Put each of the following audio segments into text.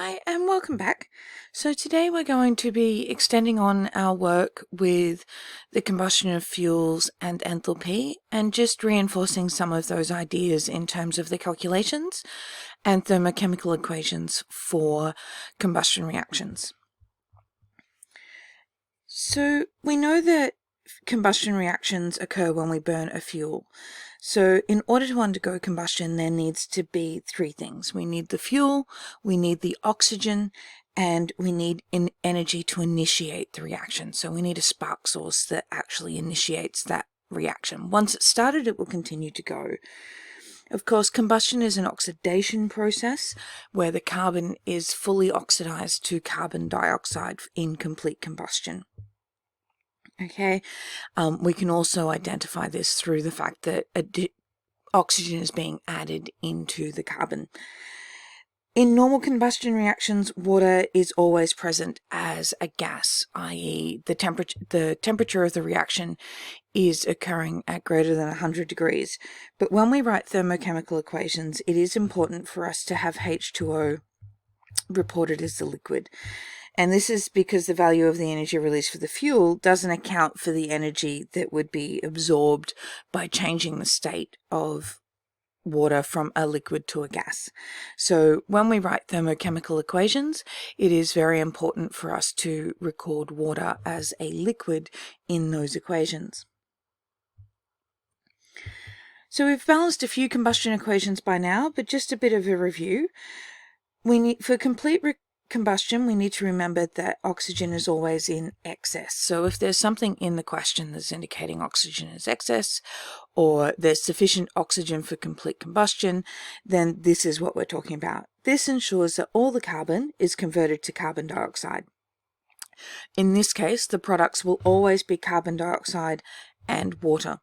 Hi and welcome back. So today we're going to be extending on our work with the combustion of fuels and enthalpy and just reinforcing some of those ideas in terms of the calculations and thermochemical equations for combustion reactions. So we know that combustion reactions occur when we burn a fuel. So in order to undergo combustion, there needs to be three things. We need the fuel, we need the oxygen, and we need energy to initiate the reaction. So we need a spark source that actually initiates that reaction. Once it's started, it will continue to go. Of course, combustion is an oxidation process where the carbon is fully oxidized to carbon dioxide in complete combustion. Okay, we can also identify this through the fact that oxygen is being added into the carbon. In normal combustion reactions, water is always present as a gas, i.e. the temperature of the reaction is occurring at greater than 100 degrees. But when we write thermochemical equations, it is important for us to have H2O reported as the liquid. And this is because the value of the energy released for the fuel doesn't account for the energy that would be absorbed by changing the state of water from a liquid to a gas. So when we write thermochemical equations, it is very important for us to record water as a liquid in those equations. So we've balanced a few combustion equations by now, but just a bit of a review. For complete combustion, we need to remember that oxygen is always in excess. So if there's something in the question that's indicating oxygen is excess, or there's sufficient oxygen for complete combustion, then this is what we're talking about. This ensures that all the carbon is converted to carbon dioxide. In this case, the products will always be carbon dioxide and water.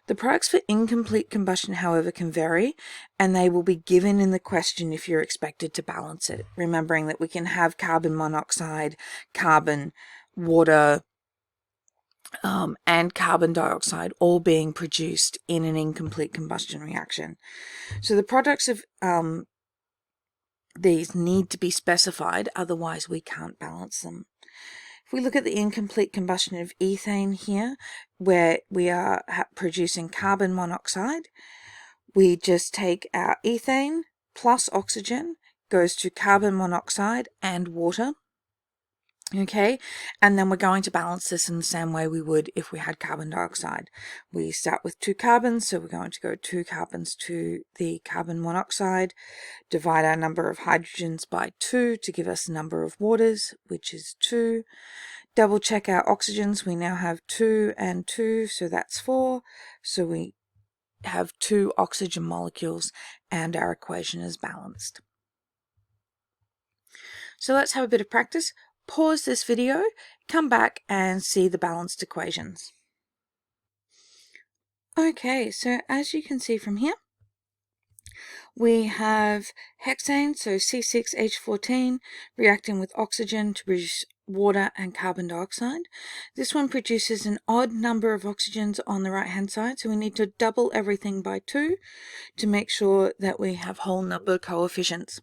The products for incomplete combustion, however, can vary, and they will be given in the question if you're expected to balance it, remembering that we can have carbon monoxide, carbon, water, and carbon dioxide all being produced in an incomplete combustion reaction. So the products of these need to be specified, otherwise we can't balance them. If we look at the incomplete combustion of ethane here, where we are producing carbon monoxide, we just take our ethane plus oxygen goes to carbon monoxide and water. Okay, and then we're going to balance this in the same way we would if we had carbon dioxide. We start with 2 carbons, so we're going to go 2 carbons to the carbon monoxide, divide our number of hydrogens by 2 to give us the number of waters, which is 2. Double check our oxygens. We now have 2 and 2, so that's 4. So we have 2 oxygen molecules and our equation is balanced. So let's have a bit of practice. Pause this video, come back and see the balanced equations. Okay, so as you can see from here, we have hexane, so C6H14, reacting with oxygen to produce water and carbon dioxide. This one produces an odd number of oxygens on the right hand side, so we need to double everything by 2 to make sure that we have whole number coefficients.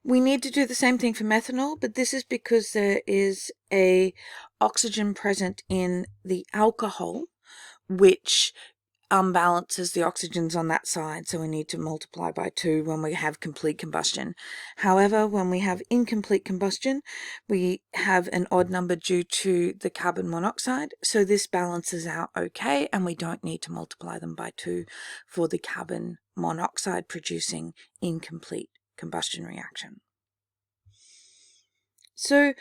We need to do the same thing for methanol, but this is because there is a oxygen present in the alcohol, which unbalances the oxygens on that side, so we need to multiply by 2 when we have complete combustion. However, when we have incomplete combustion, we have an odd number due to the carbon monoxide, so this balances out okay, and we don't need to multiply them by 2 for the carbon monoxide producing incomplete combustion reaction. So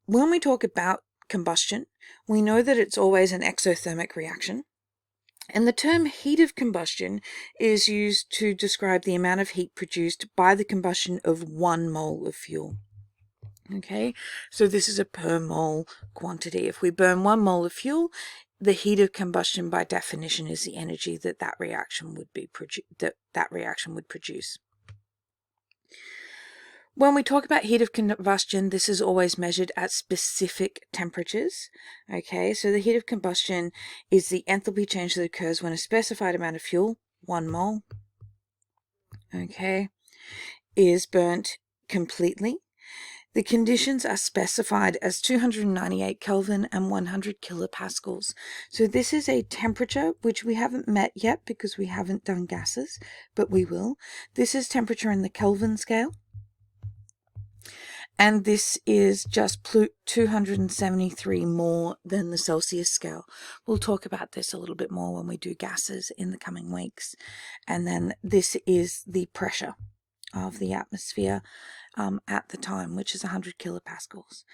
when we talk about combustion, we know that it's always an exothermic reaction, and the term heat of combustion is used to describe the amount of heat produced by the combustion of 1 mole of fuel. Okay, so this is a per mole quantity. If we burn 1 mole of fuel, the heat of combustion by definition is the energy that reaction would produce. When we talk about heat of combustion, this is always measured at specific temperatures. Okay, so the heat of combustion is the enthalpy change that occurs when a specified amount of fuel, 1 mole, okay, is burnt completely. The conditions are specified as 298 Kelvin and 100 kilopascals. So this is a temperature which we haven't met yet because we haven't done gases, but we will. This is temperature in the Kelvin scale. And this is just 273 more than the Celsius scale. We'll talk about this a little bit more when we do gases in the coming weeks. And then this is the pressure of the atmosphere at the time, which is 100 kilopascals.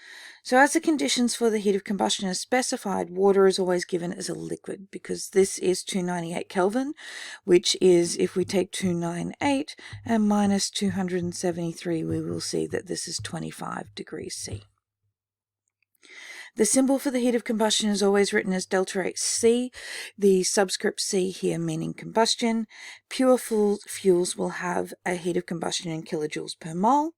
So as the conditions for the heat of combustion are specified, water is always given as a liquid because this is 298 Kelvin, which is, if we take 298 and minus 273, we will see that this is 25 degrees C. The symbol for the heat of combustion is always written as delta HC, the subscript C here meaning combustion. Pure fuels will have a heat of combustion in kilojoules per mole.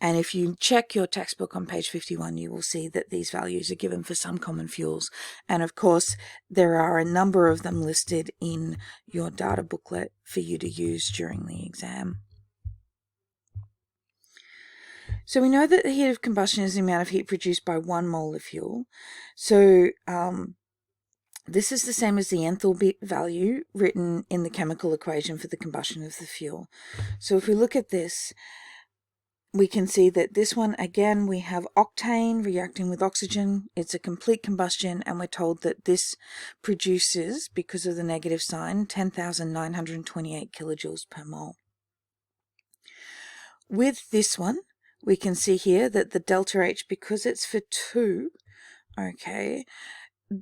And if you check your textbook on page 51, you will see that these values are given for some common fuels. And of course, there are a number of them listed in your data booklet for you to use during the exam. So we know that the heat of combustion is the amount of heat produced by 1 mole of fuel. So this is the same as the enthalpy value written in the chemical equation for the combustion of the fuel. So if we look at this, we can see that this one, again, we have octane reacting with oxygen. It's a complete combustion, and we're told that this produces, because of the negative sign, 10,928 kilojoules per mole. With this one, we can see here that the delta H, because it's for 2, okay,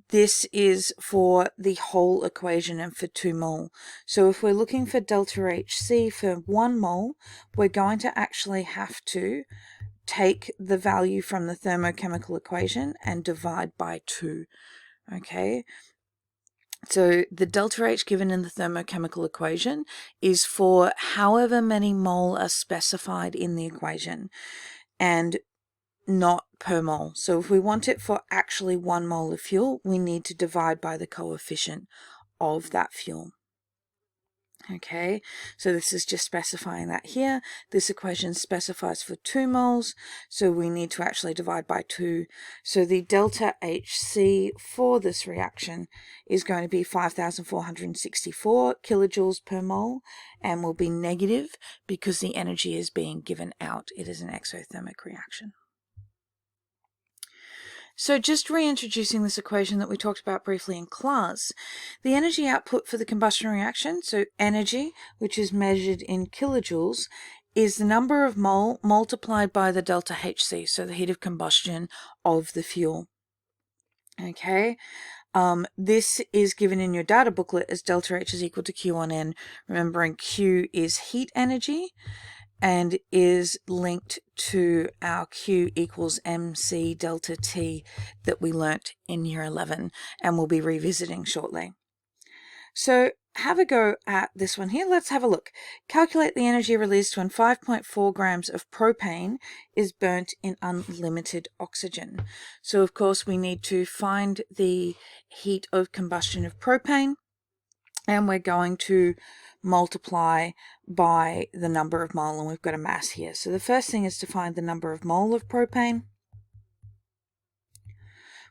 this is for the whole equation and for 2 mole. So if we're looking for delta HC for 1 mole, we're going to actually have to take the value from the thermochemical equation and divide by 2, okay? So the delta H given in the thermochemical equation is for however many mole are specified in the equation and not per mole. So if we want it for actually 1 mole of fuel, we need to divide by the coefficient of that fuel. Okay, so this is just specifying that here. This equation specifies for 2 moles, so we need to actually divide by 2. So the delta HC for this reaction is going to be 5,464 kilojoules per mole and will be negative because the energy is being given out. It is an exothermic reaction. So just reintroducing this equation that we talked about briefly in class, the energy output for the combustion reaction, so energy, which is measured in kilojoules, is the number of mole multiplied by the delta HC, so the heat of combustion of the fuel. Okay, this is given in your data booklet as delta H is equal to Q on N, remembering Q is heat energy, and is linked to our Q equals MC delta T that we learnt in year 11 and we'll be revisiting shortly. So have a go at this one here. Let's have a look. Calculate the energy released when 5.4 grams of propane is burnt in unlimited oxygen. So of course we need to find the heat of combustion of propane, and we're going to multiply by the number of mole, and we've got a mass here. So the first thing is to find the number of mole of propane.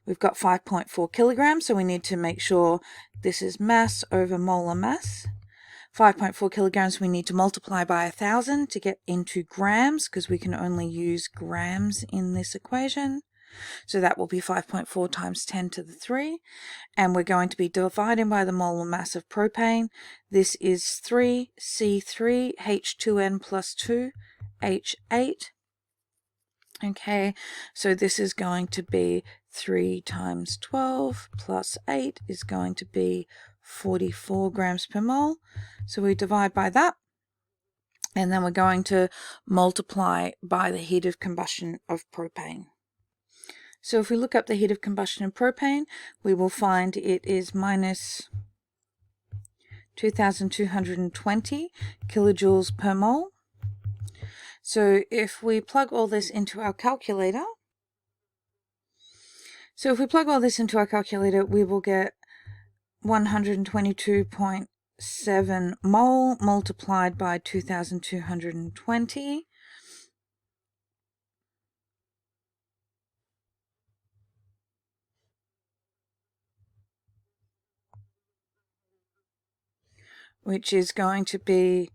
We've got 5.4 kilograms, so we need to make sure this is mass over molar mass. 5.4 kilograms we need to multiply by 1,000 to get into grams, because we can only use grams in this equation. So that will be 5.4 times 10 to the 3. And we're going to be dividing by the molar mass of propane. This is 3C3H2N plus 2H8. Okay, so this is going to be 3 times 12 plus 8 is going to be 44 grams per mole. So we divide by that. And then we're going to multiply by the heat of combustion of propane. So if we look up the heat of combustion of propane, we will find it is minus 2,220 kilojoules per mole. So if we plug all this into our calculator, we will get 122.6 2.7 mole multiplied by 2,220. Which is going to be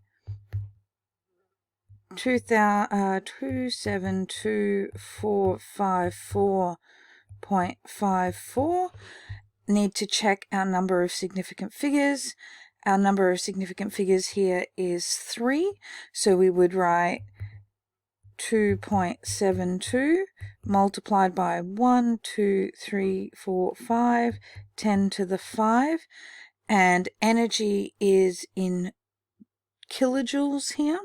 2,72454.54. Need to check our number of significant figures. Our number of significant figures here is 3, so we would write 2.72 multiplied by 1, 2, 3, 4, 5, 10 to the 5, and energy is in kilojoules here,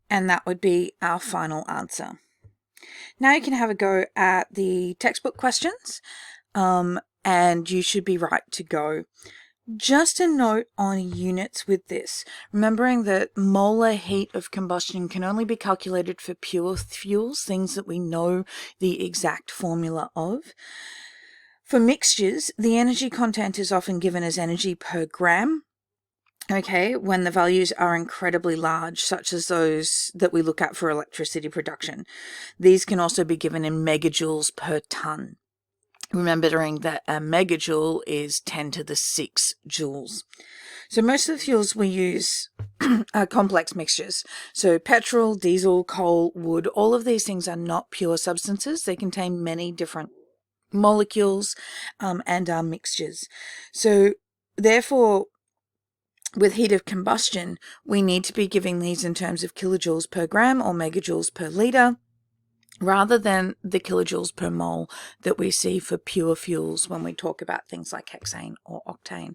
and that would be our final answer. Now you can have a go at the textbook questions, and you should be right to go. Just a note on units with this, remembering that molar heat of combustion can only be calculated for pure fuels, things that we know the exact formula of. For mixtures, the energy content is often given as energy per gram, okay, when the values are incredibly large, such as those that we look at for electricity production. These can also be given in megajoules per ton, remembering that a megajoule is 10 to the 6 joules. So most of the fuels we use are complex mixtures. So petrol, diesel, coal, wood, all of these things are not pure substances. They contain many different molecules and are mixtures. So therefore, with heat of combustion, we need to be giving these in terms of kilojoules per gram or megajoules per litre, rather than the kilojoules per mole that we see for pure fuels when we talk about things like hexane or octane.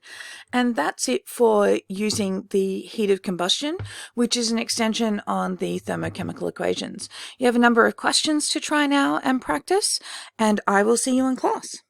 And that's it for using the heat of combustion, which is an extension on the thermochemical equations. You have a number of questions to try now and practice, and I will see you in class.